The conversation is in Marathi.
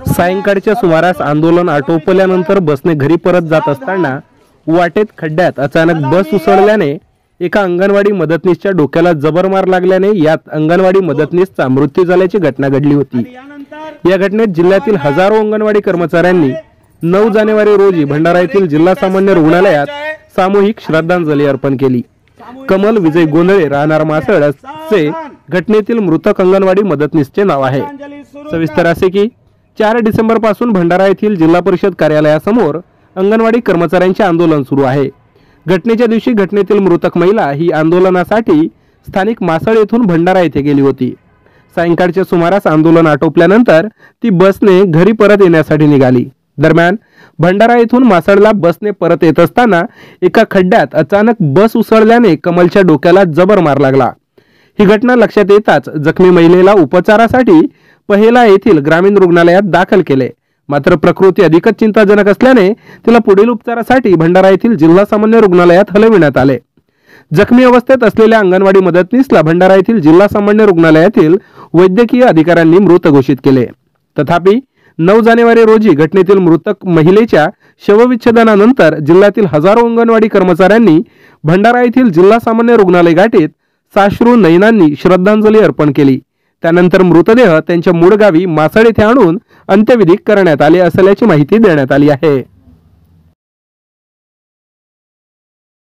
सायंकाळच्या सुमारास आंदोलन आटोपल्यानंतर बसने घरी परत जात असताना वाटेत खड्ड्यात अचानक बस उसळल्याने एका अंगणवाडी मदतनीसच्या डोक्याला जबर मार लागल्याने यात अंगणवाडी मदतनीसचा मृत्यू झाल्याची घटना घडली होती। या घटनेत जिल्ह्यातील हजारो अंगणवाडी कर्मचाऱ्यांनी 9 जानेवारी रोजी भंडारा येथील जिल्हा सामान्य रुग्णालयात सामूहिक श्रद्धांजली अर्पण केली। कमल विजय गोंधळे राहणार मासळ असे घटनेतील मृतक अंगणवाडी मदतनीसचे नाव आहे। सविस्तर असे की 4 डिसेंबर पासून भंडारा येथील जिल्हा परिषद कार्यालयासमोर अंगणवाडी कर्मचाऱ्यांचे आंदोलन सुरू आहे। घटनेच्या दिवशी घटनेतील मृतक महिला ही आंदोलनासाठी स्थानिक मासळ येथून भंडारा येथे गेली होती। सायंकाळच्या सुमारास आंदोलन आटोपल्यानंतर ती बसने घरी परत येण्यासाठी निघाली। दरम्यान भंडारा येथून मासळला बसने परत येत असताना एका खड्ड्यात अचानक बस उसळल्याने कमलच्या डोक्याला जबर मार लागला। ही घटना लक्षात येताच जखमी महिलेला उपचारासाठी पहिला येथील ग्रामीण रुग्णालयात दाखल केले, मात्र प्रकृती अधिकच चिंताजनक असल्याने तिला पुढील उपचारासाठी भंडारा येथील जिल्हा सामान्य रुग्णालयात हलविण्यात आले। जखमी अवस्थेत असलेल्या अंगणवाडी मदतनीसला भंडारा येथील जिल्हा सामान्य रुग्णालयातील वैद्यकीय अधिकाऱ्यांनी मृत घोषित केले। तथापि 9 जानेवारी रोजी घटनेतील मृतक महिलेच्या शवविच्छेदनानंतर जिल्ह्यातील हजारो अंगणवाडी कर्मचाऱ्यांनी भंडारा येथील जिल्हा सामान्य रुग्णालय गाठीत साश्रू नयनांनी श्रद्धांजली अर्पण केली। त्यानंतर मृतदेह त्यांच्या मूळ गावी मासळ येथे आणून अंत्यविधी करण्यात आले असल्याची माहिती देण्यात आली आहे।